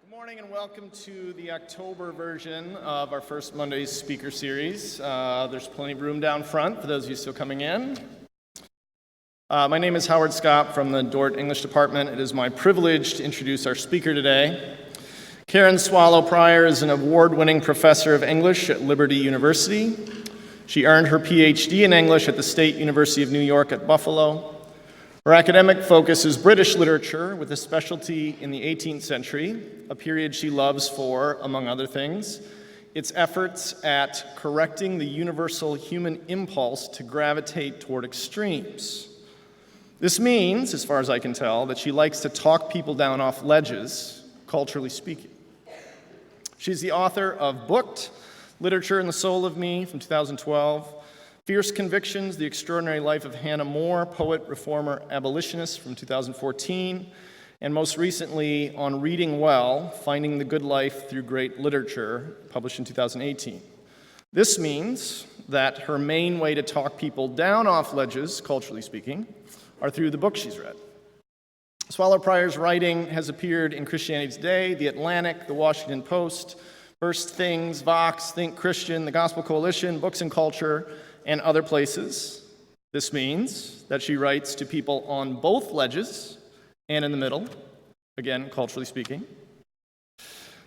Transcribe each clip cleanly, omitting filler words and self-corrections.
Good morning and welcome to the October version of our First Mondays speaker series. There's plenty of room down front for those of you still coming in. My name is Howard Scott from the Dordt English Department. It is my privilege to introduce our speaker today. Karen Swallow Prior is an award-winning professor of English at Liberty University. She earned her PhD in English at the State University of New York at Buffalo. Her academic focus is British literature with a specialty in the 18th century, a period she loves for, among other things, its efforts at correcting the universal human impulse to gravitate toward extremes. This means, as far as I can tell, that she likes to talk people down off ledges, culturally speaking. She's the author of Booked, Literature and the Soul of Me from 2012, Fierce Convictions, The Extraordinary Life of Hannah More, Poet, Reformer, Abolitionist from 2014, and most recently on Reading Well, Finding the Good Life Through Great Literature, published in 2018. This means that her main way to talk people down off ledges, culturally speaking, are through the books she's read. Swallow Prior's writing has appeared in Christianity Today, The Atlantic, The Washington Post, First Things, Vox, Think Christian, The Gospel Coalition, Books and Culture, and other places. This means that she writes to people on both ledges and in the middle, again, culturally speaking.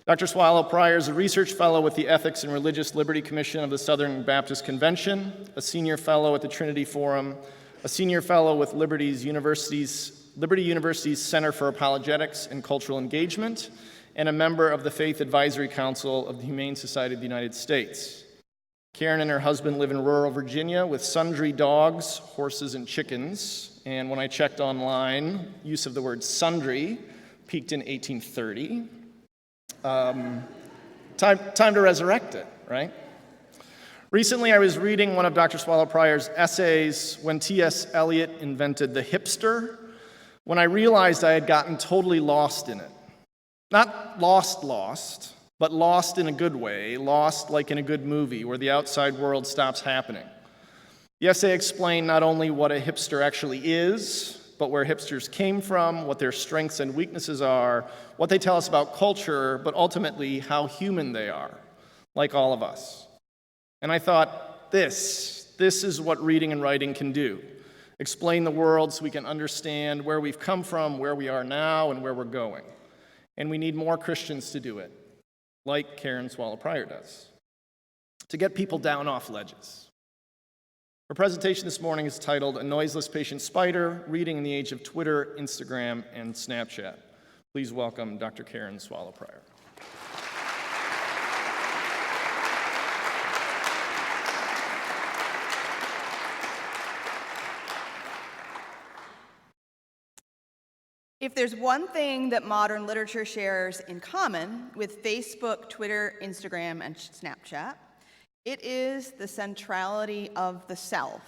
Dr. Swallow Prior is a research fellow with the Ethics and Religious Liberty Commission of the Southern Baptist Convention, a senior fellow at the Trinity Forum, a senior fellow with Liberty University's Center for Apologetics and Cultural Engagement, and a member of the Faith Advisory Council of the Humane Society of the United States. Karen and her husband live in rural Virginia with sundry dogs, horses, and chickens. And when I checked online, use of the word sundry peaked in 1830. Time to resurrect it, right? Recently, I was reading one of Dr. Swallow Prior's essays, When T.S. Eliot Invented the Hipster, when I realized I had gotten totally lost in it. Not lost, but lost in a good way, lost like in a good movie where the outside world stops happening. The essay explained not only what a hipster actually is, but where hipsters came from, what their strengths and weaknesses are, what they tell us about culture, but ultimately how human they are, like all of us. And I thought, this is what reading and writing can do. Explain the world so we can understand where we've come from, where we are now, and where we're going. And we need more Christians to do it, like Karen Swallow Prior does, to get people down off ledges. Her presentation this morning is titled A Noiseless Patient Spider, Reading in the Age of Twitter, Instagram, and Snapchat. Please welcome Dr. Karen Swallow Prior. If there's one thing that modern literature shares in common with Facebook, Twitter, Instagram, and Snapchat, it is the centrality of the self.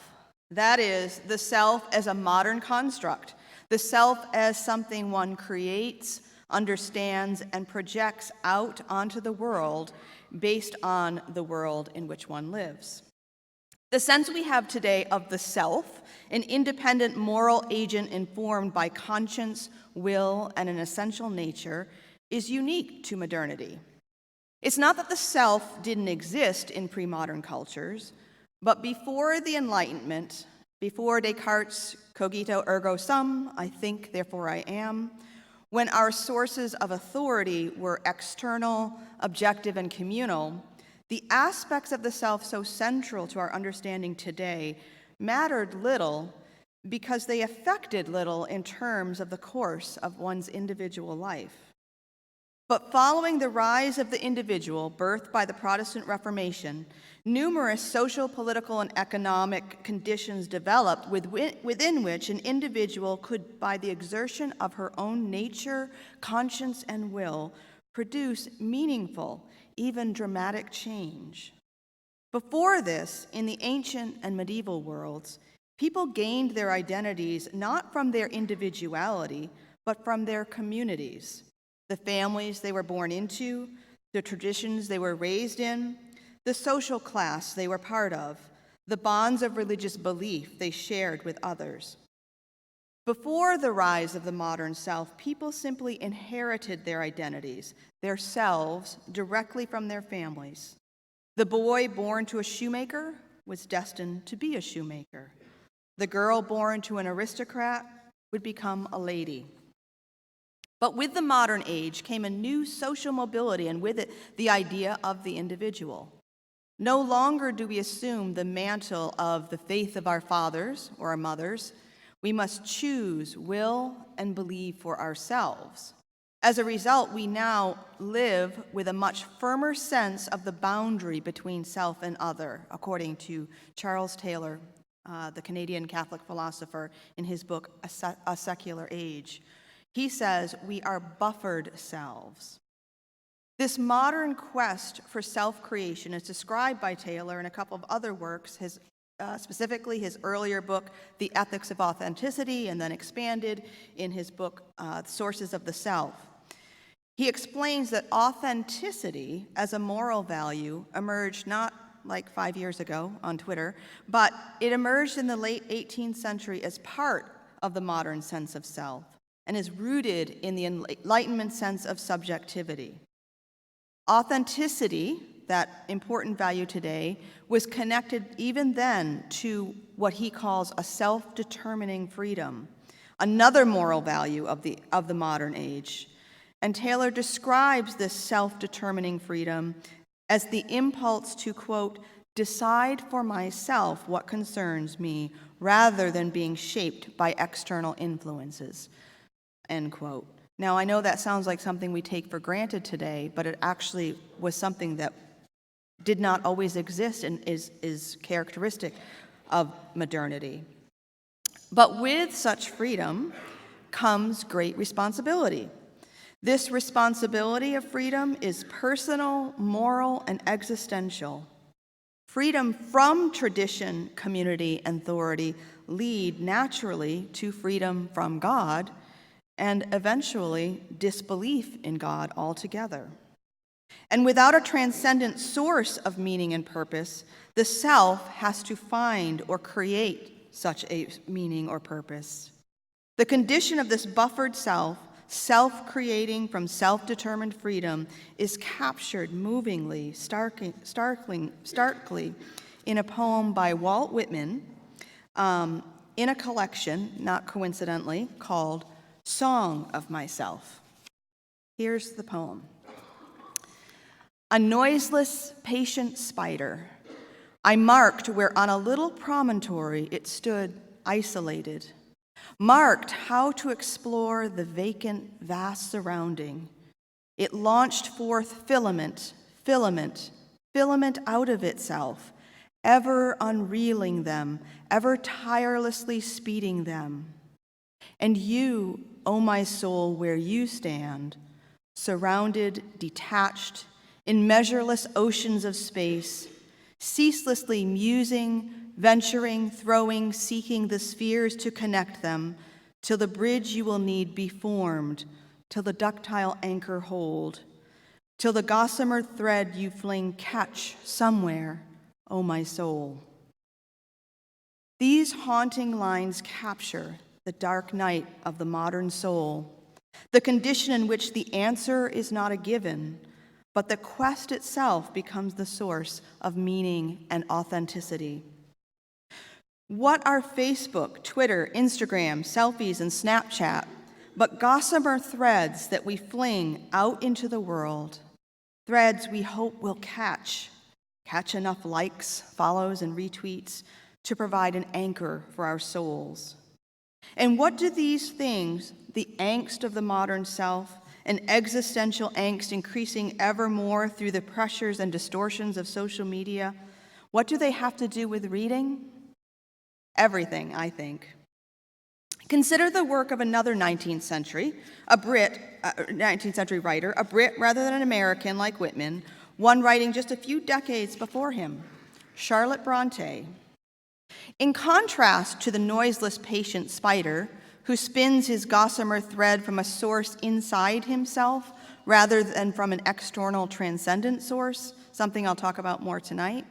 That is, the self as a modern construct, the self as something one creates, understands, and projects out onto the world based on the world in which one lives. The sense we have today of the self, an independent moral agent informed by conscience, will, and an essential nature, is unique to modernity. It's not that the self didn't exist in pre-modern cultures, but before the Enlightenment, before Descartes' cogito ergo sum, I think, therefore I am, when our sources of authority were external, objective, and communal, the aspects of the self so central to our understanding today mattered little because they affected little in terms of the course of one's individual life. But following the rise of the individual, birthed by the Protestant Reformation, numerous social, political, and economic conditions developed within which an individual could, by the exertion of her own nature, conscience, and will, produce meaningful, even dramatic change. Before this, in the ancient and medieval worlds, people gained their identities not from their individuality, but from their communities, the families they were born into, the traditions they were raised in, the social class they were part of, the bonds of religious belief they shared with others. Before the rise of the modern self, people simply inherited their identities, their selves, directly from their families. The boy born to a shoemaker was destined to be a shoemaker. The girl born to an aristocrat would become a lady. But with the modern age came a new social mobility, and with it, the idea of the individual. No longer do we assume the mantle of the faith of our fathers or our mothers. We must choose, will, and believe for ourselves. As a result, we now live with a much firmer sense of the boundary between self and other, according to Charles Taylor, the Canadian Catholic philosopher, in his book, A Secular Age. He says, we are buffered selves. This modern quest for self-creation is described by Taylor in a couple of other works, specifically his earlier book, The Ethics of Authenticity, and then expanded in his book, Sources of the Self. He explains that authenticity as a moral value emerged not like 5 years ago on Twitter, but it emerged in the late 18th century as part of the modern sense of self and is rooted in the Enlightenment sense of subjectivity. Authenticity, that important value today, was connected even then to what he calls a self-determining freedom, another moral value of the modern age. And Taylor describes this self-determining freedom as the impulse to, quote, decide for myself what concerns me rather than being shaped by external influences, end quote. Now, I know that sounds like something we take for granted today, but it actually was something that did not always exist and is characteristic of modernity. But with such freedom comes great responsibility. This responsibility of freedom is personal, moral, and existential. Freedom from tradition, community, and authority lead naturally to freedom from God, and eventually disbelief in God altogether. And without a transcendent source of meaning and purpose, the self has to find or create such a meaning or purpose. The condition of this buffered self, self-creating from self-determined freedom, is captured movingly, starkly in a poem by Walt Whitman, in a collection, not coincidentally, called Song of Myself. Here's the poem. A noiseless, patient spider, I marked where on a little promontory it stood isolated, marked how to explore the vacant, vast surrounding. It launched forth filament, filament, filament out of itself, ever unreeling them, ever tirelessly speeding them. And you, O my soul, where you stand, surrounded, detached, in measureless oceans of space, ceaselessly musing, venturing, throwing, seeking the spheres to connect them, till the bridge you will need be formed, till the ductile anchor hold, till the gossamer thread you fling catch somewhere, O my soul. These haunting lines capture the dark night of the modern soul, the condition in which the answer is not a given, but the quest itself becomes the source of meaning and authenticity. What are Facebook, Twitter, Instagram, selfies, and Snapchat but gossamer threads that we fling out into the world, threads we hope will catch enough likes, follows, and retweets to provide an anchor for our souls? And what do these things, the angst of the modern self, an existential angst increasing ever more through the pressures and distortions of social media, what do they have to do with reading? Everything, I think. Consider the work of another 19th century writer, a Brit rather than an American like Whitman, one writing just a few decades before him, Charlotte Bronte. In contrast to the noiseless, patient spider who spins his gossamer thread from a source inside himself rather than from an external transcendent source, something I'll talk about more tonight,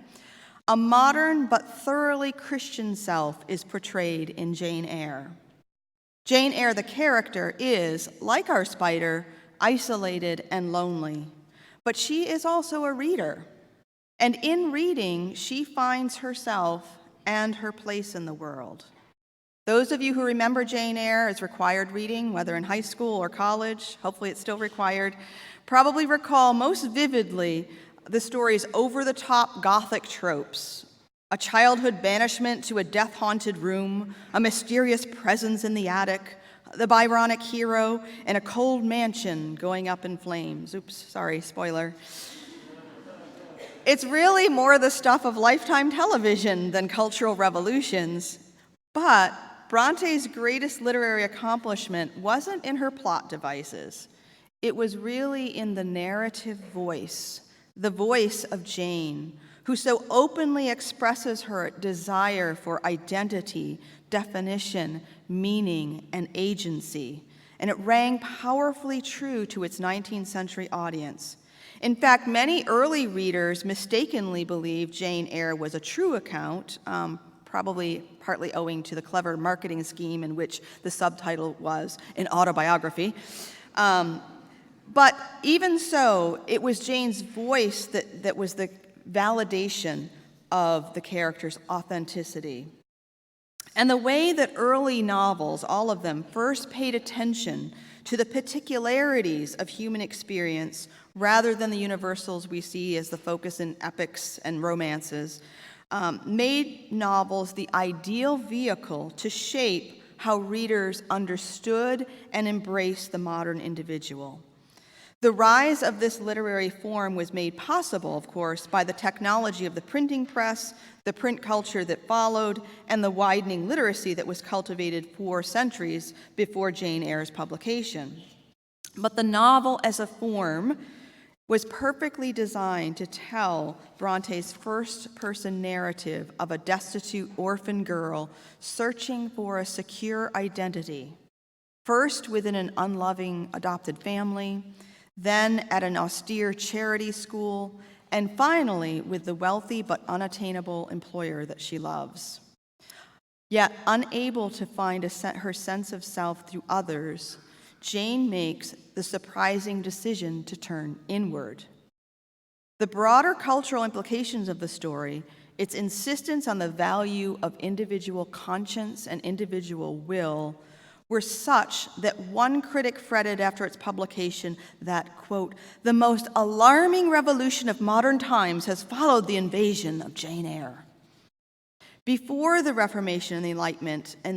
a modern but thoroughly Christian self is portrayed in Jane Eyre. Jane Eyre, the character, is, like our spider, isolated and lonely. But she is also a reader. And in reading, she finds herself and her place in the world. Those of you who remember Jane Eyre as required reading, whether in high school or college, hopefully it's still required, probably recall most vividly the story's over-the-top Gothic tropes. A childhood banishment to a death-haunted room, a mysterious presence in the attic, the Byronic hero, and a cold mansion going up in flames. Oops, sorry, spoiler. It's really more the stuff of Lifetime television than cultural revolutions, but Bronte's greatest literary accomplishment wasn't in her plot devices. It was really in the narrative voice, the voice of Jane, who so openly expresses her desire for identity, definition, meaning, and agency. And it rang powerfully true to its 19th century audience. In fact, many early readers mistakenly believed Jane Eyre was a true account, probably partly owing to the clever marketing scheme in which the subtitle was an autobiography. But even so, it was Jane's voice that was the validation of the character's authenticity. And the way that early novels, all of them, first paid attention to the particularities of human experience rather than the universals we see as the focus in epics and romances, made novels the ideal vehicle to shape how readers understood and embraced the modern individual. The rise of this literary form was made possible, of course, by the technology of the printing press, the print culture that followed, and the widening literacy that was cultivated 4 centuries before Jane Eyre's publication. But the novel as a form was perfectly designed to tell Bronte's first-person narrative of a destitute orphan girl searching for a secure identity, first within an unloving adopted family, then at an austere charity school, and finally with the wealthy but unattainable employer that she loves. Yet unable to find her sense of self through others, Jane makes the surprising decision to turn inward. The broader cultural implications of the story, its insistence on the value of individual conscience and individual will, were such that one critic fretted after its publication that, quote, "the most alarming revolution of modern times has followed the invasion of Jane Eyre." Before the Reformation and the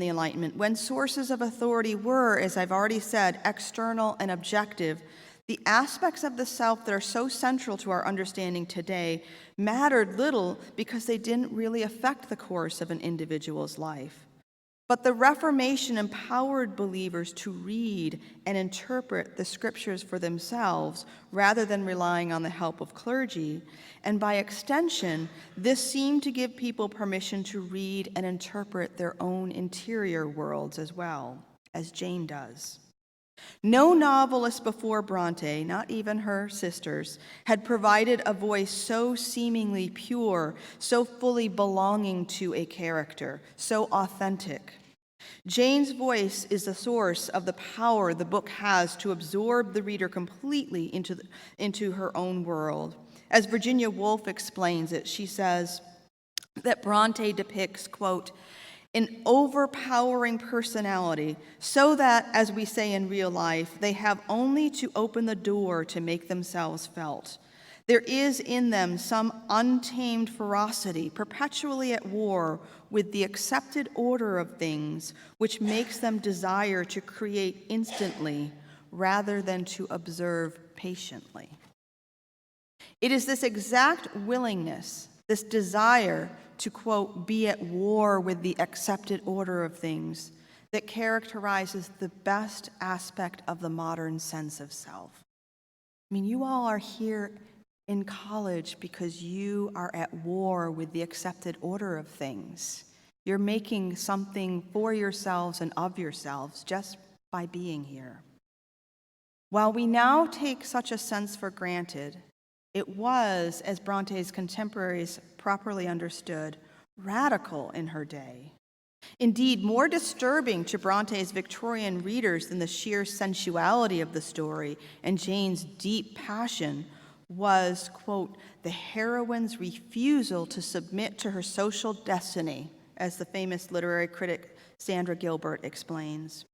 Enlightenment, when sources of authority were, as I've already said, external and objective, the aspects of the self that are so central to our understanding today mattered little because they didn't really affect the course of an individual's life. But the Reformation empowered believers to read and interpret the scriptures for themselves rather than relying on the help of clergy. And by extension, this seemed to give people permission to read and interpret their own interior worlds as well, as Jane does. No novelist before Bronte, not even her sisters, had provided a voice so seemingly pure, so fully belonging to a character, so authentic. Jane's voice is the source of the power the book has to absorb the reader completely into her own world. As Virginia Woolf explains it, she says that Bronte depicts, quote, "an overpowering personality so that, as we say in real life, they have only to open the door to make themselves felt. There is in them some untamed ferocity, perpetually at war with the accepted order of things, which makes them desire to create instantly rather than to observe patiently." It is this exact willingness, this desire to, quote, "be at war with the accepted order of things," that characterizes the best aspect of the modern sense of self. I mean, you all are here in college because you are at war with the accepted order of things. You're making something for yourselves and of yourselves just by being here. While we now take such a sense for granted, it was, as Bronte's contemporaries properly understood, radical in her day. Indeed, more disturbing to Bronte's Victorian readers than the sheer sensuality of the story and Jane's deep passion was, quote, the heroine's refusal to submit to her social destiny, as the famous literary critic Sandra Gilbert explains.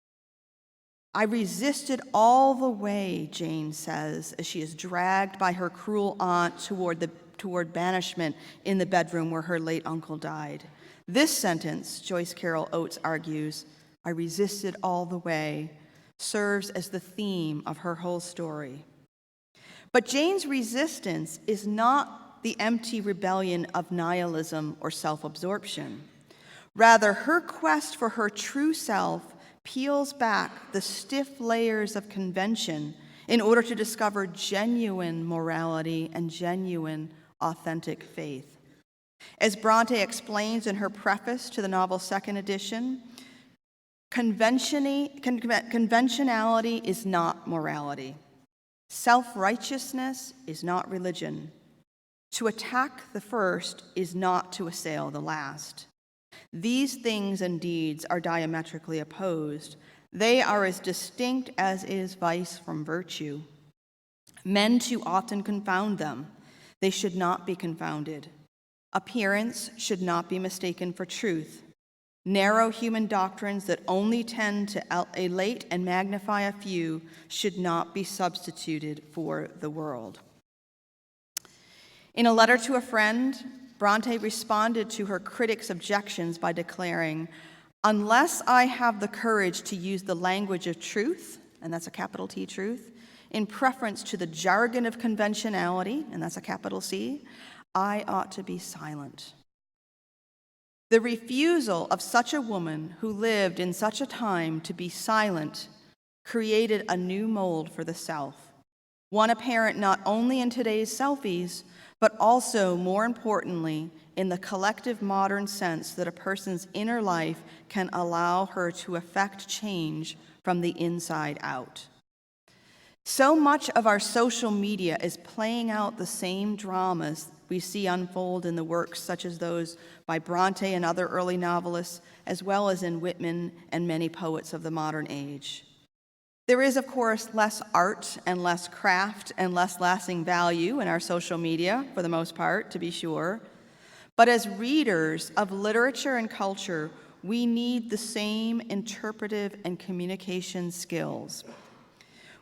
I resisted all the way, Jane says, as she is dragged by her cruel aunt toward banishment in the bedroom where her late uncle died. This sentence, Joyce Carol Oates argues, I resisted all the way, serves as the theme of her whole story. But Jane's resistance is not the empty rebellion of nihilism or self-absorption. Rather, her quest for her true self peels back the stiff layers of convention in order to discover genuine morality and genuine, authentic faith. As Bronte explains in her preface to the novel's second edition, conventionality is not morality. Self-righteousness is not religion. To attack the first is not to assail the last. These things and deeds are diametrically opposed. They are as distinct as is vice from virtue. Men too often confound them. They should not be confounded. Appearance should not be mistaken for truth. Narrow human doctrines that only tend to elate and magnify a few should not be substituted for the world. In a letter to a friend, Bronte responded to her critics' objections by declaring, unless I have the courage to use the language of truth, and that's a capital T, truth, in preference to the jargon of conventionality, and that's a capital C, I ought to be silent. The refusal of such a woman who lived in such a time to be silent created a new mold for the South, one apparent not only in today's selfies, but also, more importantly, in the collective modern sense that a person's inner life can allow her to effect change from the inside out. So much of our social media is playing out the same dramas we see unfold in the works such as those by Bronte and other early novelists, as well as in Whitman and many poets of the modern age. There is, of course, less art and less craft and less lasting value in our social media, for the most part, to be sure. But as readers of literature and culture, we need the same interpretive and communication skills.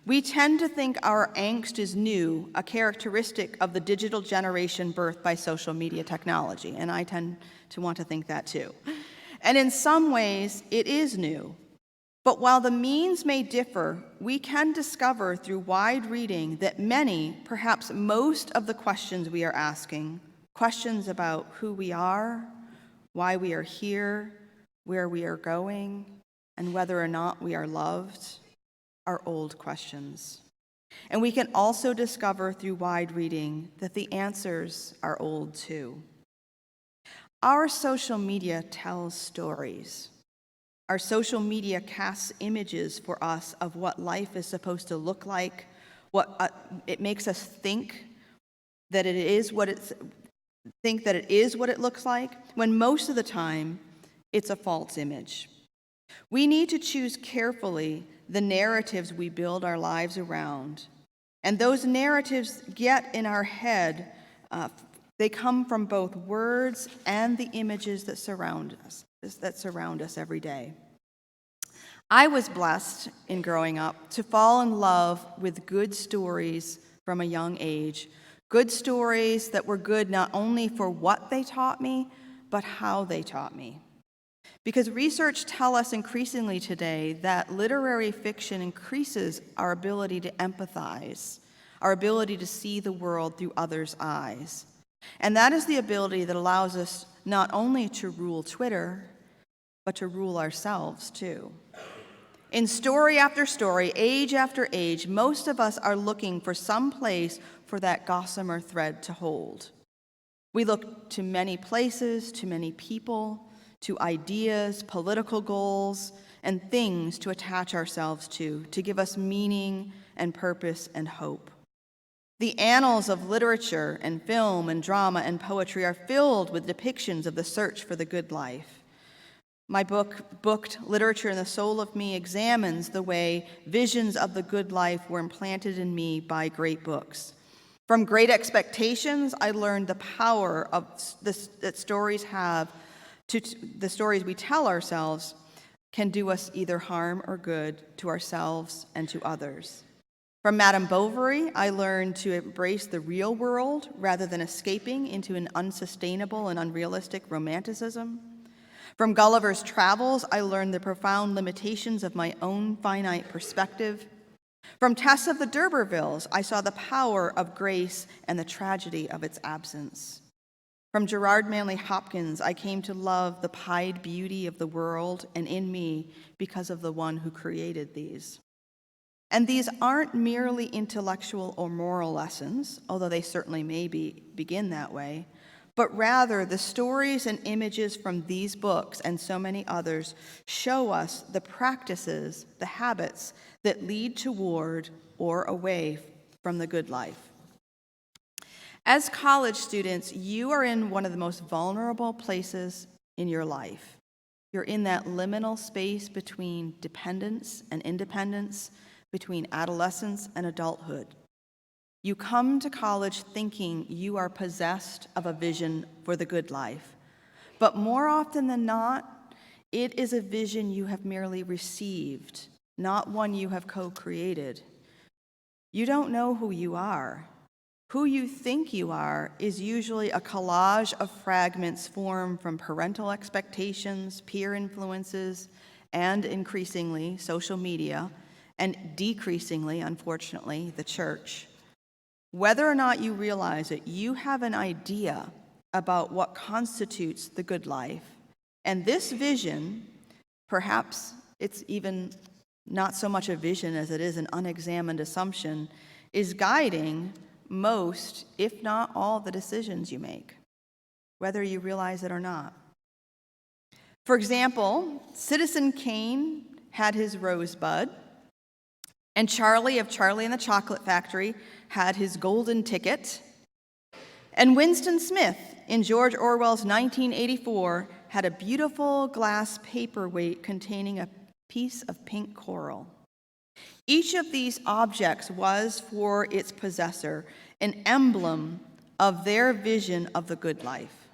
We tend to think our angst is new, a characteristic of the digital generation birthed by social media technology, and I tend to want to think that too. And in some ways, it is new. But while the means may differ, we can discover through wide reading that many, perhaps most of the questions we are asking, questions about who we are, why we are here, where we are going, and whether or not we are loved, are old questions. And we can also discover through wide reading that the answers are old too. Our social media tells stories. Our social media casts images for us of what life is supposed to look like. It makes us think that it is what it looks like, when most of the time it's a false image. We need to choose carefully the narratives we build our lives around. And those narratives get in our head, they come from both words and the images that surround us every day. I was blessed in growing up to fall in love with good stories from a young age, good stories that were good not only for what they taught me, but how they taught me. Because research tells us increasingly today that literary fiction increases our ability to empathize, our ability to see the world through others' eyes. And that is the ability that allows us not only to rule Twitter, but to rule ourselves too. In story after story, age after age, most of us are looking for some place for that gossamer thread to hold. We look to many places, to many people, to ideas, political goals, and things to attach ourselves to give us meaning and purpose and hope. The annals of literature and film and drama and poetry are filled with depictions of the search for the good life. My book, Booked Literature in the Soul of Me, examines the way visions of the good life were implanted in me by great books. From Great Expectations, I learned the power of that stories have to the stories we tell ourselves can do us either harm or good to ourselves and to others. From Madame Bovary, I learned to embrace the real world rather than escaping into an unsustainable and unrealistic romanticism. From Gulliver's Travels, I learned the profound limitations of my own finite perspective. From Tess of the D'Urbervilles, I saw the power of grace and the tragedy of its absence. From Gerard Manley Hopkins, I came to love the pied beauty of the world and in me because of the one who created these. And these aren't merely intellectual or moral lessons, although they certainly may begin that way, but rather the stories and images from these books and so many others show us the practices, the habits that lead toward or away from the good life. As college students, you are in one of the most vulnerable places in your life. You're in that liminal space between dependence and independence, between adolescence and adulthood. You come to college thinking you are possessed of a vision for the good life, but more often than not, it is a vision you have merely received, not one you have co-created. You don't know who you are. Who you think you are is usually a collage of fragments formed from parental expectations, peer influences, and increasingly social media, and decreasingly, unfortunately, the church. Whether or not you realize it, you have an idea about what constitutes the good life. And this vision, perhaps it's even not so much a vision as it is an unexamined assumption, is guiding most, if not all, the decisions you make, whether you realize it or not. For example, Citizen Kane had his rosebud, and Charlie of Charlie and the Chocolate Factory had his golden ticket, and Winston Smith in George Orwell's 1984 had a beautiful glass paperweight containing a piece of pink coral. Each of these objects was, for its possessor, an emblem of their vision of the good life.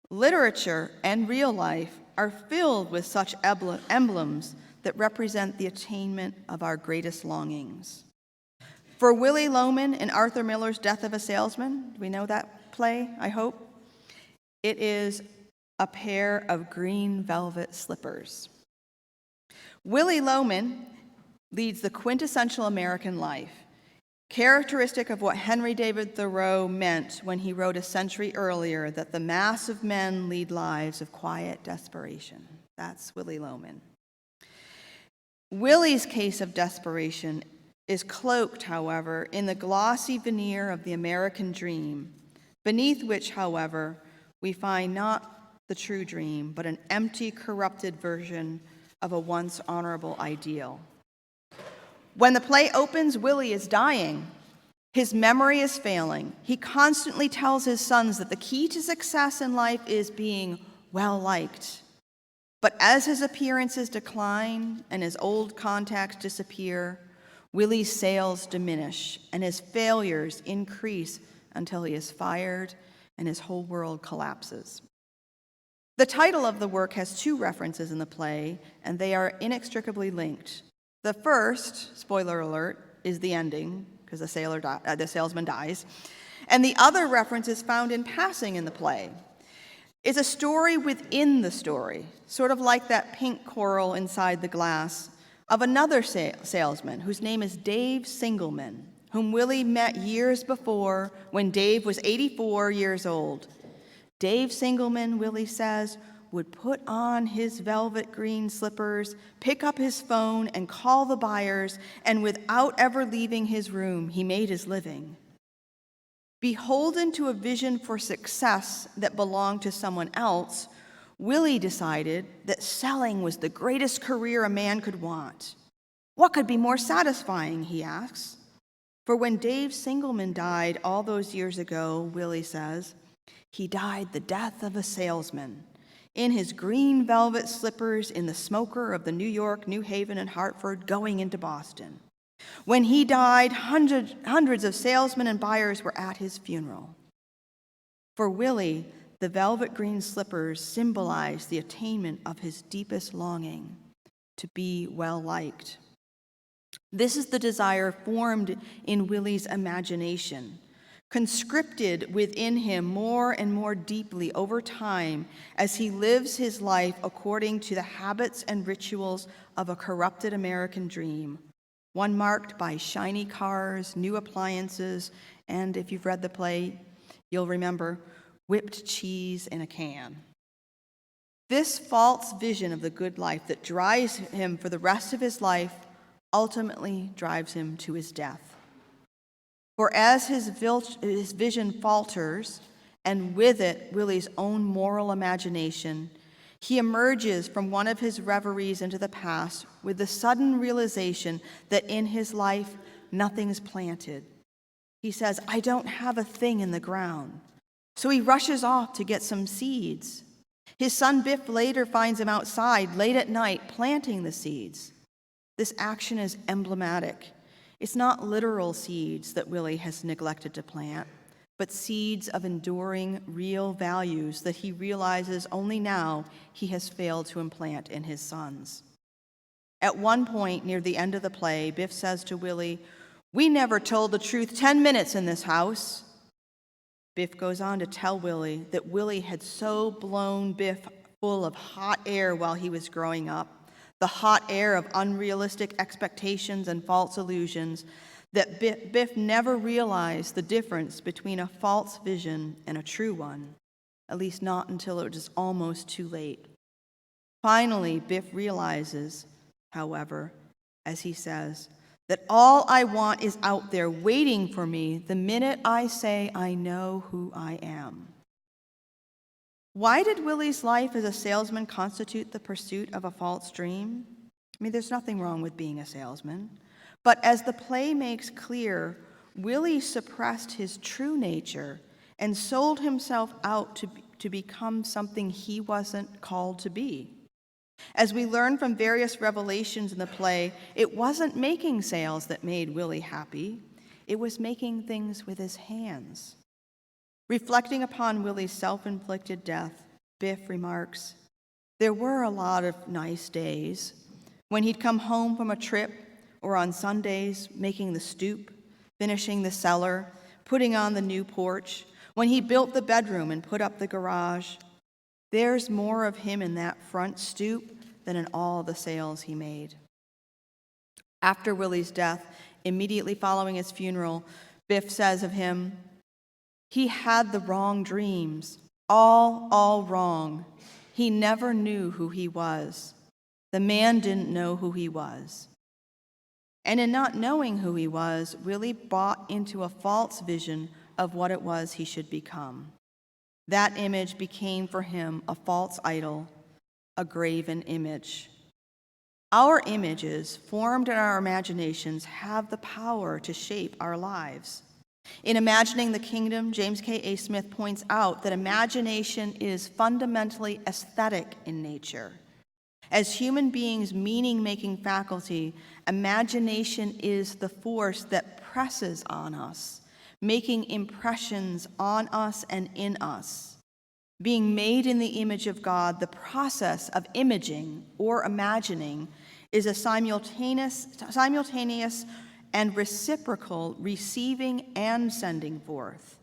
Literature and real life are filled with such emblems that represent the attainment of our greatest longings. For Willy Loman in Arthur Miller's Death of a Salesman, do we know that play, I hope? It is a pair of green velvet slippers. Willy Loman leads the quintessential American life, characteristic of what Henry David Thoreau meant when he wrote a century earlier that the mass of men lead lives of quiet desperation. That's Willy Loman. Willy's case of desperation is cloaked, however, in the glossy veneer of the American dream, beneath which, however, we find not the true dream, but an empty, corrupted version of a once honorable ideal. When the play opens, Willy is dying. His memory is failing. He constantly tells his sons that the key to success in life is being well-liked. But as his appearances decline and his old contacts disappear, Willy's sales diminish and his failures increase until he is fired and his whole world collapses. The title of the work has two references in the play, and they are inextricably linked. The first, spoiler alert, is the ending, because the salesman dies. And the other reference is found in passing in the play. It's a story within the story, sort of like that pink coral inside the glass, of another salesman whose name is Dave Singleman, whom Willy met years before when Dave was 84 years old. Dave Singleman, Willy says, would put on his velvet green slippers, pick up his phone, and call the buyers, and without ever leaving his room, he made his living. Beholden to a vision for success that belonged to someone else, Willy decided that selling was the greatest career a man could want. What could be more satisfying, he asks. For when Dave Singleman died all those years ago, Willy says, he died the death of a salesman. in his green velvet slippers in the smoker of the New York, New Haven, and Hartford going into Boston. When he died, hundreds of salesmen and buyers were at his funeral. For Willie, the velvet green slippers symbolized the attainment of his deepest longing, to be well-liked. This is the desire formed in Willie's imagination, conscripted within him more and more deeply over time as he lives his life according to the habits and rituals of a corrupted American dream, one marked by shiny cars, new appliances, and if you've read the play, you'll remember whipped cheese in a can. This false vision of the good life that drives him for the rest of his life ultimately drives him to his death. For as his vision falters, and with it Willie's own moral imagination, he emerges from one of his reveries into the past with the sudden realization that in his life, nothing's planted. He says, I don't have a thing in the ground. So he rushes off to get some seeds. His son Biff later finds him outside late at night planting the seeds. This action is emblematic. It's not literal seeds that Willie has neglected to plant, but seeds of enduring, real values that he realizes only now he has failed to implant in his sons. At one point near the end of the play, Biff says to Willie, "We never told the truth 10 minutes in this house." Biff goes on to tell Willie that Willie had so blown Biff full of hot air while he was growing up, the hot air of unrealistic expectations and false illusions, that Biff never realized the difference between a false vision and a true one, at least not until it was almost too late. Finally, Biff realizes, however, as he says, that all I want is out there waiting for me the minute I say I know who I am. Why did Willie's life as a salesman constitute the pursuit of a false dream? I mean, there's nothing wrong with being a salesman. But as the play makes clear, Willie suppressed his true nature and sold himself out to become something he wasn't called to be. As we learn from various revelations in the play, it wasn't making sales that made Willie happy. It was making things with his hands. Reflecting upon Willie's self-inflicted death, Biff remarks, "There were a lot of nice days. When he'd come home from a trip, or on Sundays, making the stoop, finishing the cellar, putting on the new porch, when he built the bedroom and put up the garage. There's more of him in that front stoop than in all the sales he made." After Willie's death, immediately following his funeral, Biff says of him, "He had the wrong dreams, all wrong. He never knew who he was. The man didn't know who he was." And in not knowing who he was, Willie bought into a false vision of what it was he should become. That image became for him a false idol, a graven image. Our images, formed in our imaginations, have the power to shape our lives. In Imagining the Kingdom, James K.A. Smith points out that imagination is fundamentally aesthetic in nature. As human beings' meaning-making faculty, imagination is the force that presses on us, making impressions on us and in us. Being made in the image of God, the process of imaging or imagining is a simultaneous and reciprocal receiving and sending forth.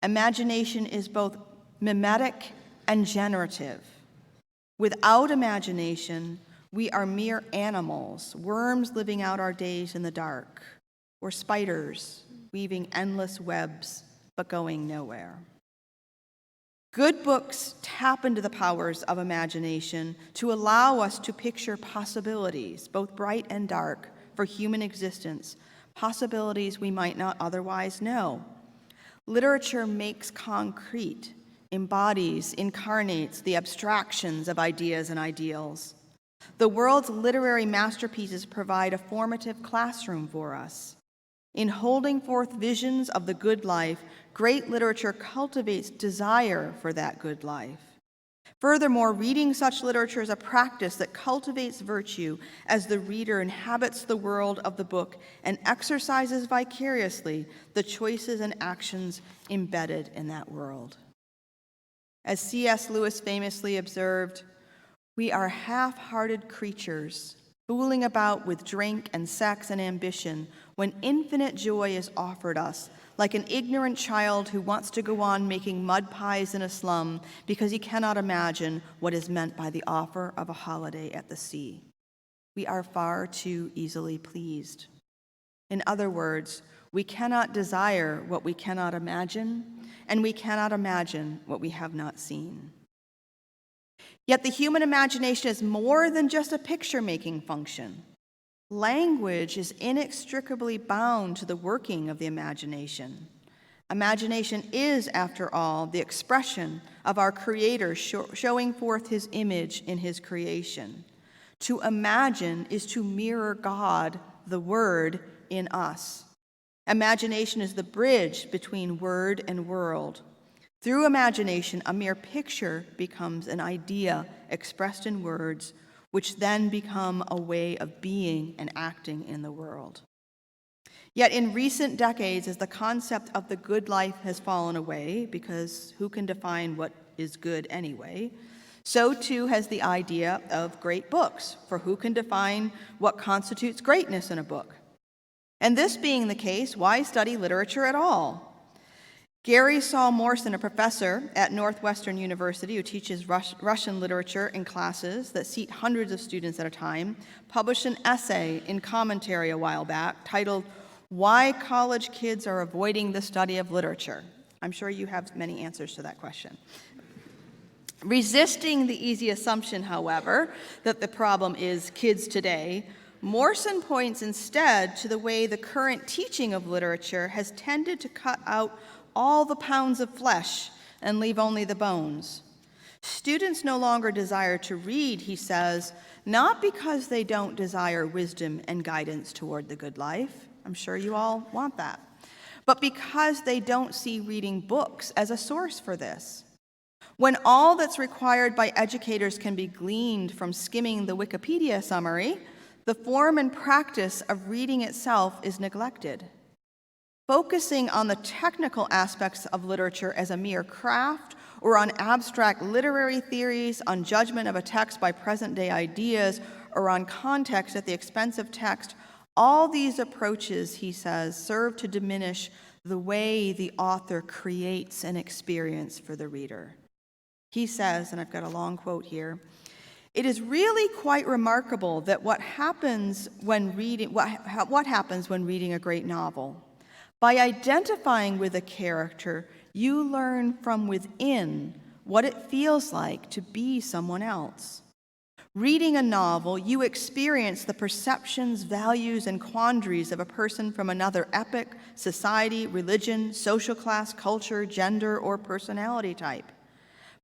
Imagination is both mimetic and generative. Without imagination, we are mere animals, worms living out our days in the dark, or spiders weaving endless webs but going nowhere. Good books tap into the powers of imagination to allow us to picture possibilities, both bright and dark, for human existence, possibilities we might not otherwise know. Literature makes concrete, embodies, incarnates the abstractions of ideas and ideals. The world's literary masterpieces provide a formative classroom for us. In holding forth visions of the good life, great literature cultivates desire for that good life. Furthermore, reading such literature is a practice that cultivates virtue as the reader inhabits the world of the book and exercises vicariously the choices and actions embedded in that world. As C.S. Lewis famously observed, "We are half-hearted creatures, fooling about with drink and sex and ambition when infinite joy is offered us, like an ignorant child who wants to go on making mud pies in a slum because he cannot imagine what is meant by the offer of a holiday at the sea. We are far too easily pleased." In other words, we cannot desire what we cannot imagine, and we cannot imagine what we have not seen. Yet the human imagination is more than just a picture-making function. Language is inextricably bound to the working of the imagination. Imagination is, after all, the expression of our Creator showing forth His image in His creation. To imagine is to mirror God, the Word, in us. Imagination is the bridge between word and world. Through imagination, a mere picture becomes an idea expressed in words, which then become a way of being and acting in the world. Yet in recent decades, as the concept of the good life has fallen away, because who can define what is good anyway, so too has the idea of great books, for who can define what constitutes greatness in a book? And this being the case, why study literature at all? Gary Saul Morson, a professor at Northwestern University who teaches Russian literature in classes that seat hundreds of students at a time, published an essay in Commentary a while back titled, "Why College Kids Are Avoiding the Study of Literature." I'm sure you have many answers to that question. Resisting the easy assumption, however, that the problem is kids today, Morson points instead to the way the current teaching of literature has tended to cut out all the pounds of flesh and leave only the bones. Students no longer desire to read, he says, not because they don't desire wisdom and guidance toward the good life. I'm sure you all want that. But because they don't see reading books as a source for this. When all that's required by educators can be gleaned from skimming the Wikipedia summary, the form and practice of reading itself is neglected. Focusing on the technical aspects of literature as a mere craft or on abstract literary theories, on judgment of a text by present-day ideas, or on context at the expense of text, all these approaches, he says, serve to diminish the way the author creates an experience for the reader. He says, and I've got a long quote here, "It is really quite remarkable that what happens when reading a great novel. By identifying with a character, you learn from within what it feels like to be someone else. Reading a novel, you experience the perceptions, values, and quandaries of a person from another epoch, society, religion, social class, culture, gender, or personality type.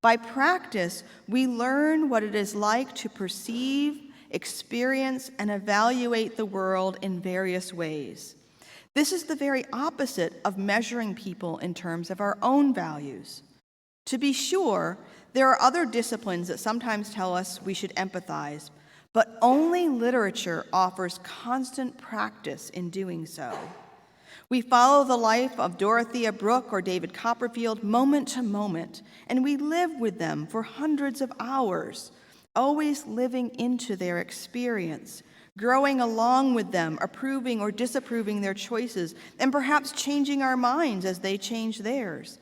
By practice, we learn what it is like to perceive, experience, and evaluate the world in various ways. This is the very opposite of measuring people in terms of our own values. To be sure, there are other disciplines that sometimes tell us we should empathize, but only literature offers constant practice in doing so. We follow the life of Dorothea Brooke or David Copperfield moment to moment, and we live with them for hundreds of hours, always living into their experience, growing along with them, approving or disapproving their choices, and perhaps changing our minds as they change theirs.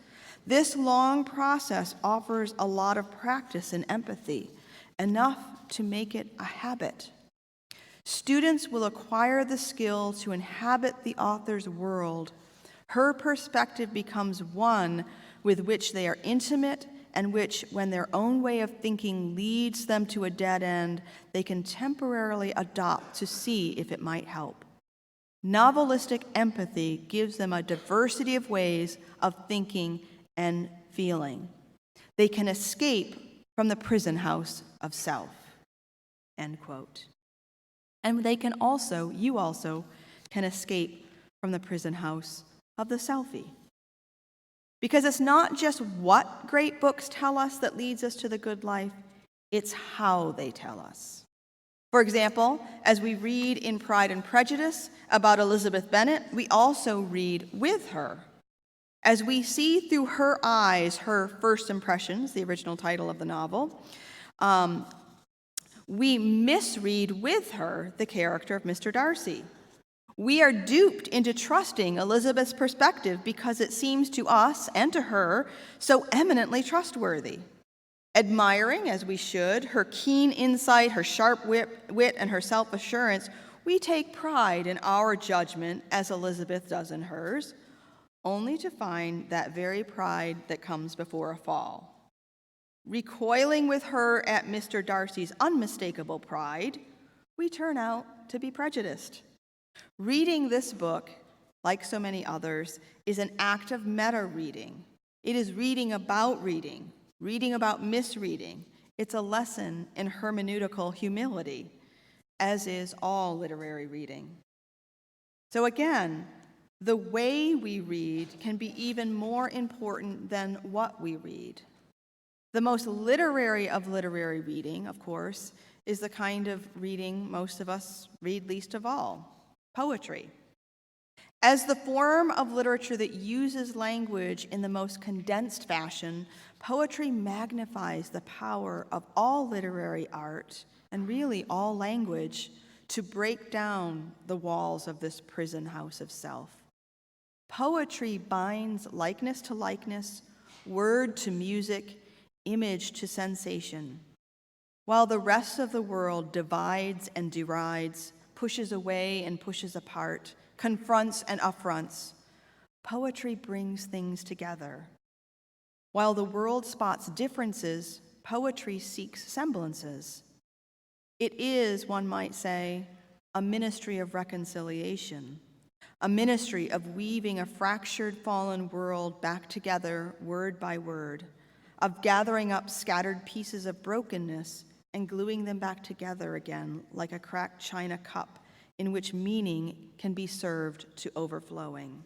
This long process offers a lot of practice in empathy, enough to make it a habit. Students will acquire the skill to inhabit the author's world. Her perspective becomes one with which they are intimate and which, when their own way of thinking leads them to a dead end, they can temporarily adopt to see if it might help. Novelistic empathy gives them a diversity of ways of thinking and feeling. They can escape from the prison house of self." End quote. And they can also, you also, can escape from the prison house of the selfie. Because it's not just what great books tell us that leads us to the good life, it's how they tell us. For example, as we read in Pride and Prejudice about Elizabeth Bennet, we also read with her. As we see through her eyes her first impressions, the original title of the novel, we misread with her the character of Mr. Darcy. We are duped into trusting Elizabeth's perspective because it seems to us and to her so eminently trustworthy. Admiring, as we should, her keen insight, her sharp wit, and her self-assurance, we take pride in our judgment as Elizabeth does in hers, only to find that very pride that comes before a fall. Recoiling with her at Mr. Darcy's unmistakable pride, we turn out to be prejudiced. Reading this book, like so many others, is an act of meta-reading. It is reading about misreading. It's a lesson in hermeneutical humility, as is all literary reading. So again, the way we read can be even more important than what we read. The most literary of literary reading, of course, is the kind of reading most of us read least of all, poetry. As the form of literature that uses language in the most condensed fashion, poetry magnifies the power of all literary art, and really all language, to break down the walls of this prison house of self. Poetry binds likeness to likeness, word to music, image to sensation. While the rest of the world divides and derides, pushes away and pushes apart, confronts and affronts, poetry brings things together. While the world spots differences, poetry seeks semblances. It is, one might say, a ministry of reconciliation, a ministry of weaving a fractured, fallen world back together word by word, of gathering up scattered pieces of brokenness and gluing them back together again like a cracked china cup in which meaning can be served to overflowing.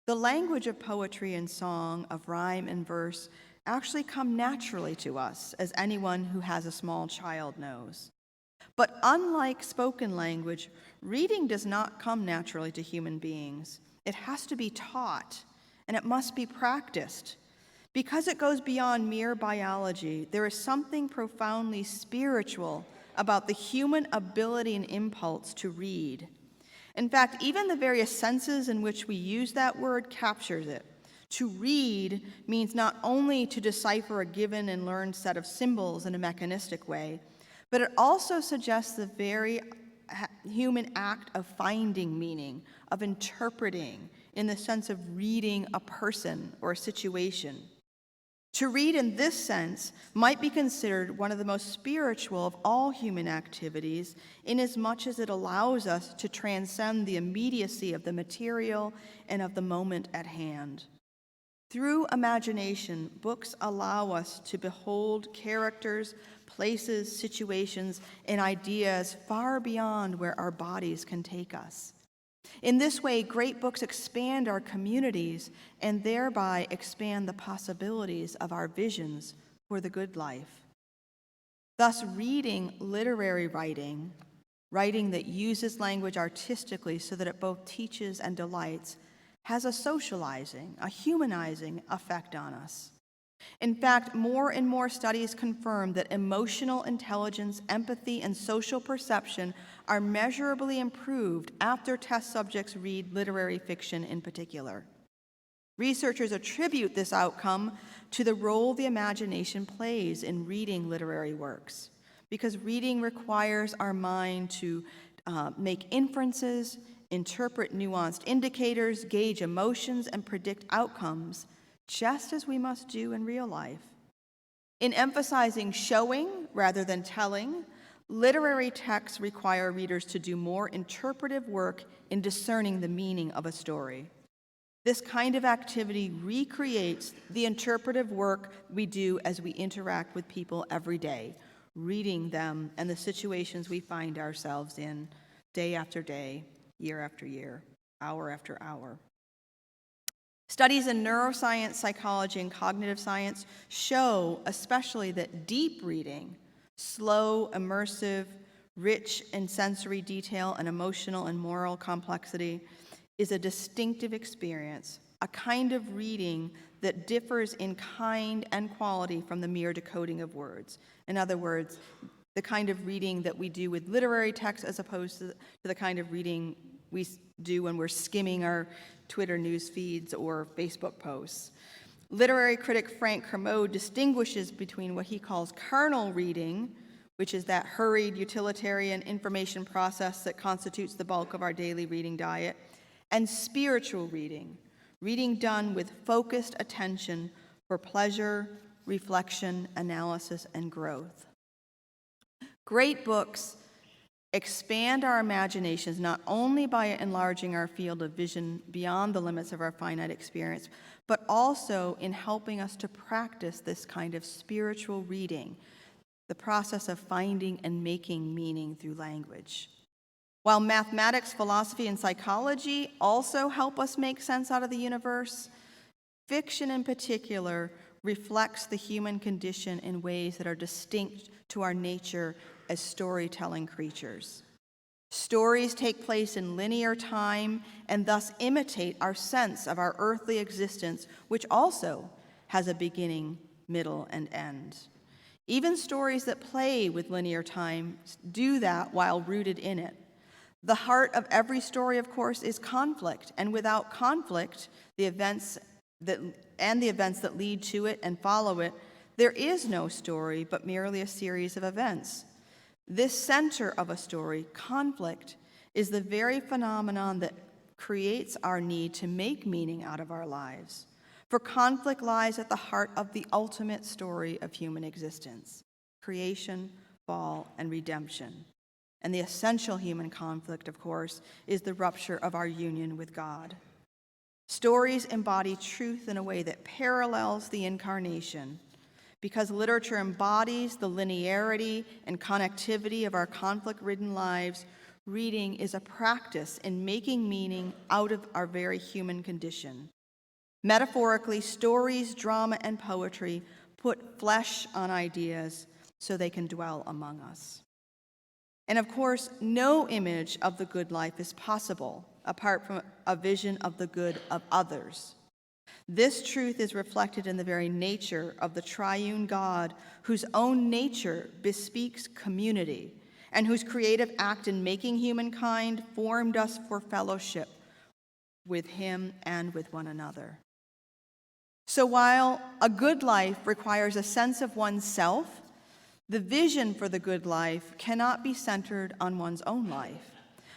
The language of poetry and song, of rhyme and verse, actually come naturally to us, as anyone who has a small child knows. But unlike spoken language, reading does not come naturally to human beings. It has to be taught, and it must be practiced. Because it goes beyond mere biology, there is something profoundly spiritual about the human ability and impulse to read. In fact, even the various senses in which we use that word captures it. To read means not only to decipher a given and learned set of symbols in a mechanistic way, but it also suggests the very human act of finding meaning, of interpreting, in the sense of reading a person or a situation. To read in this sense might be considered one of the most spiritual of all human activities, inasmuch as it allows us to transcend the immediacy of the material and of the moment at hand. Through imagination, books allow us to behold characters, places, situations, and ideas far beyond where our bodies can take us. In this way, great books expand our communities and thereby expand the possibilities of our visions for the good life. Thus, reading literary writing, writing that uses language artistically so that it both teaches and delights, has a socializing, a humanizing effect on us. In fact, more and more studies confirm that emotional intelligence, empathy, and social perception are measurably improved after test subjects read literary fiction in particular. Researchers attribute this outcome to the role the imagination plays in reading literary works, because reading requires our mind to make inferences, interpret nuanced indicators, gauge emotions, and predict outcomes, just as we must do in real life. In emphasizing showing rather than telling, literary texts require readers to do more interpretive work in discerning the meaning of a story. This kind of activity recreates the interpretive work we do as we interact with people every day, reading them and the situations we find ourselves in day after day, year after year, hour after hour. Studies in neuroscience, psychology, and cognitive science show especially that deep reading, slow, immersive, rich in sensory detail and emotional and moral complexity, is a distinctive experience, a kind of reading that differs in kind and quality from the mere decoding of words. In other words, the kind of reading that we do with literary text as opposed to the kind of reading we do when we're skimming our Twitter news feeds or Facebook posts. Literary critic Frank Kermode distinguishes between what he calls carnal reading, which is that hurried utilitarian information process that constitutes the bulk of our daily reading diet, and spiritual reading, reading done with focused attention for pleasure, reflection, analysis, and growth. Great books expand our imaginations not only by enlarging our field of vision beyond the limits of our finite experience, but also in helping us to practice this kind of spiritual reading, the process of finding and making meaning through language. While mathematics, philosophy, and psychology also help us make sense out of the universe, fiction in particular reflects the human condition in ways that are distinct to our nature as storytelling creatures. Stories take place in linear time and thus imitate our sense of our earthly existence, which also has a beginning, middle, and end. Even stories that play with linear time do that while rooted in it. The heart of every story, of course, is conflict, and without conflict, the events that lead to it and follow it, there is no story, but merely a series of events. This center of a story, conflict, is the very phenomenon that creates our need to make meaning out of our lives. For conflict lies at the heart of the ultimate story of human existence: creation, fall, and redemption. And the essential human conflict, of course, is the rupture of our union with God. Stories embody truth in a way that parallels the incarnation. Because literature embodies the linearity and connectivity of our conflict-ridden lives, reading is a practice in making meaning out of our very human condition. Metaphorically, stories, drama, and poetry put flesh on ideas so they can dwell among us. And of course, no image of the good life is possible apart from a vision of the good of others. This truth is reflected in the very nature of the triune God, whose own nature bespeaks community and whose creative act in making humankind formed us for fellowship with him and with one another. So while a good life requires a sense of oneself, the vision for the good life cannot be centered on one's own life,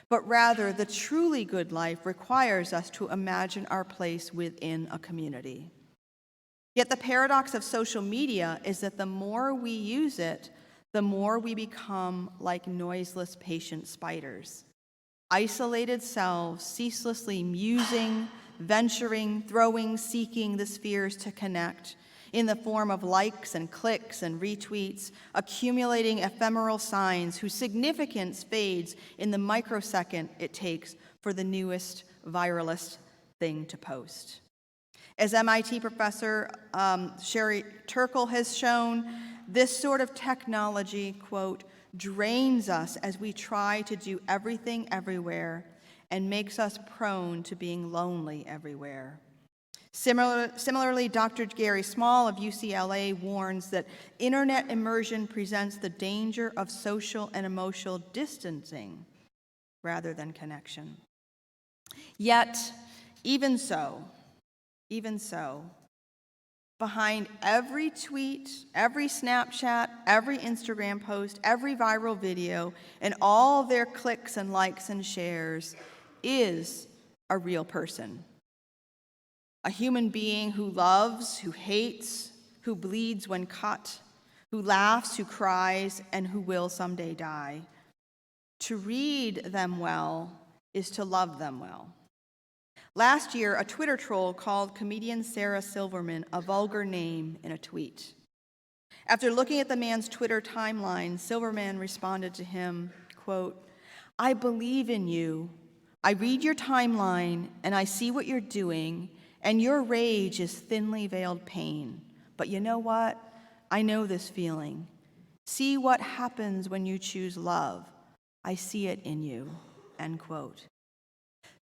but rather the truly good life requires us to imagine our place within a community. Yet the paradox of social media is that the more we use it, the more we become like noiseless, patient spiders, isolated selves, ceaselessly musing, venturing, throwing, seeking the spheres to connect in the form of likes and clicks and retweets, accumulating ephemeral signs whose significance fades in the microsecond it takes for the newest, viralist thing to post. As MIT professor Sherry Turkle has shown, this sort of technology, quote, drains us as we try to do everything everywhere and makes us prone to being lonely everywhere. Similarly, Dr. Gary Small of UCLA warns that internet immersion presents the danger of social and emotional distancing rather than connection. Yet, even so, behind every tweet, every Snapchat, every Instagram post, every viral video, and all their clicks and likes and shares is a real person. A human being who loves, who hates, who bleeds when cut, who laughs, who cries, and who will someday die. To read them well is to love them well. Last year, a Twitter troll called comedian Sarah Silverman a vulgar name in a tweet. After looking at the man's Twitter timeline, Silverman responded to him, quote, "I believe in you. I read your timeline and I see what you're doing, and your rage is thinly veiled pain. But you know what? I know this feeling. See what happens when you choose love. I see it in you." End quote.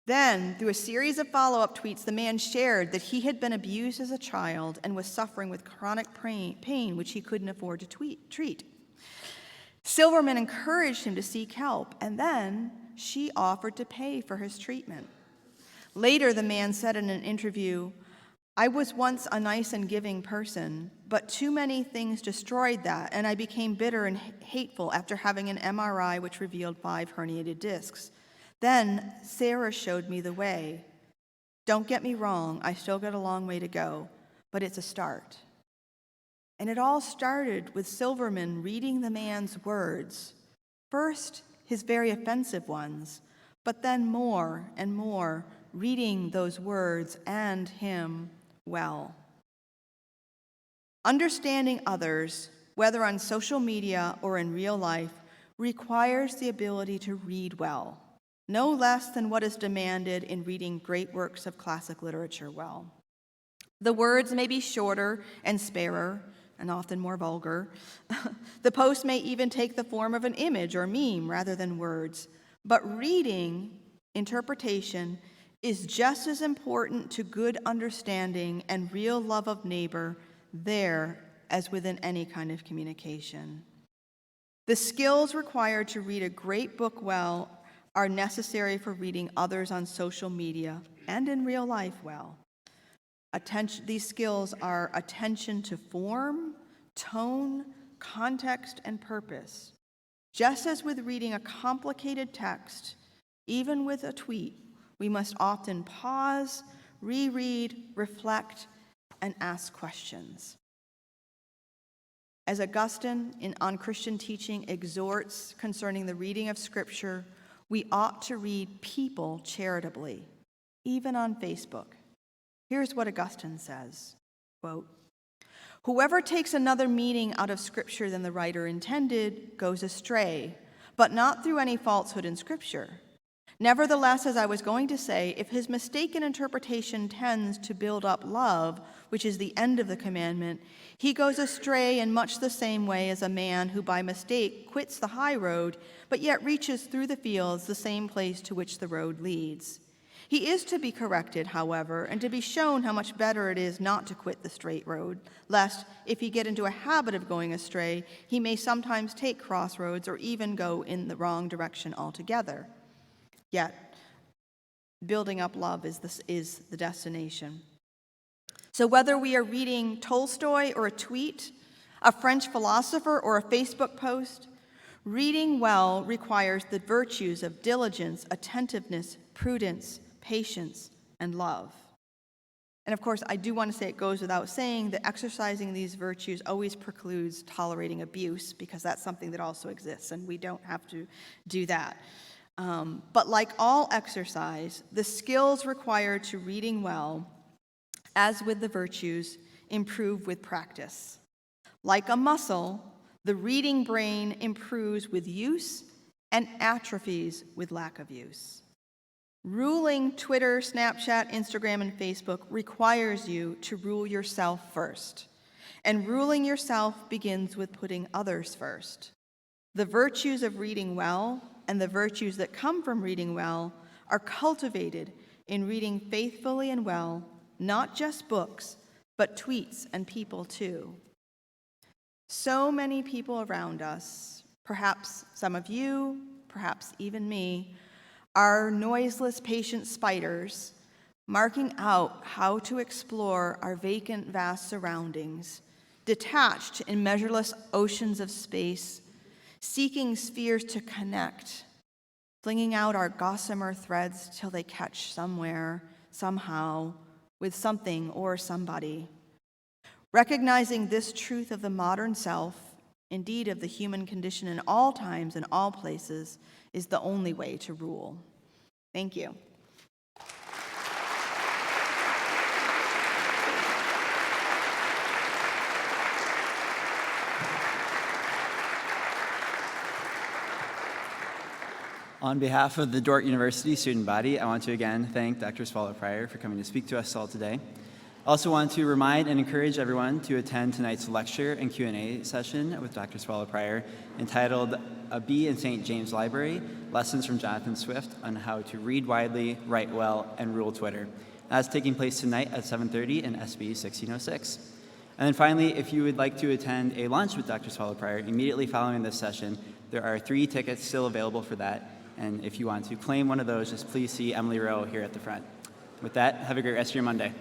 Then, through a series of follow-up tweets, the man shared that he had been abused as a child and was suffering with chronic pain which he couldn't afford to treat. Silverman encouraged him to seek help, and then she offered to pay for his treatment. Later, the man said in an interview, "I was once a nice and giving person, but too many things destroyed that, and I became bitter and hateful after having an MRI which revealed 5 herniated discs. Then Sarah showed me the way. Don't get me wrong, I still got a long way to go, but it's a start." And it all started with Silverman reading the man's words. First, his very offensive ones, but then more and more reading those words and him well. Understanding others, whether on social media or in real life, requires the ability to read well, no less than what is demanded in reading great works of classic literature well. The words may be shorter and sparer, and often more vulgar. The post may even take the form of an image or meme rather than words. But reading, interpretation, is just as important to good understanding and real love of neighbor there as within any kind of communication. The skills required to read a great book well are necessary for reading others on social media and in real life well. These skills are attention to form, tone, context, and purpose. Just as with reading a complicated text, even with a tweet, we must often pause, reread, reflect, and ask questions. As Augustine on Christian teaching exhorts concerning the reading of Scripture, we ought to read people charitably, even on Facebook. Here's what Augustine says, quote, "Whoever takes another meaning out of Scripture than the writer intended goes astray, but not through any falsehood in Scripture. Nevertheless, as I was going to say, if his mistaken interpretation tends to build up love, which is the end of the commandment, he goes astray in much the same way as a man who by mistake quits the high road, but yet reaches through the fields the same place to which the road leads. He is to be corrected, however, and to be shown how much better it is not to quit the straight road, lest, if he get into a habit of going astray, he may sometimes take crossroads or even go in the wrong direction altogether. Yet, building up love is the destination." So whether we are reading Tolstoy or a tweet, a French philosopher or a Facebook post, reading well requires the virtues of diligence, attentiveness, prudence, patience, and love. And of course, I do want to say it goes without saying that exercising these virtues always precludes tolerating abuse, because that's something that also exists, and we don't have to do that. But like all exercise, the skills required to reading well, as with the virtues, improve with practice. Like a muscle, the reading brain improves with use and atrophies with lack of use. Ruling Twitter, Snapchat, Instagram, and Facebook requires you to rule yourself first. And ruling yourself begins with putting others first. The virtues of reading well and the virtues that come from reading well are cultivated in reading faithfully and well, not just books, but tweets and people too. So many people around us, perhaps some of you, perhaps even me, are noiseless, patient spiders, marking out how to explore our vacant, vast surroundings, detached in measureless oceans of space, seeking spheres to connect, flinging out our gossamer threads till they catch somewhere, somehow, with something or somebody. Recognizing this truth of the modern self, indeed of the human condition in all times and all places, is the only way to rule. Thank you. On behalf of the Dordt University student body, I want to again thank Dr. Swallow-Prior for coming to speak to us all today. I also want to remind and encourage everyone to attend tonight's lecture and Q&A session with Dr. Swallow-Prior entitled "A Bee in St. James Library, Lessons from Jonathan Swift on How to Read Widely, Write Well, and Rule Twitter." That's taking place tonight at 7:30 in SB 1606. And then finally, if you would like to attend a lunch with Dr. Swallow-Prior immediately following this session, there are 3 tickets still available for that. And if you want to claim one of those, just please see Emily Rowe here at the front. With that, have a great rest of your Monday.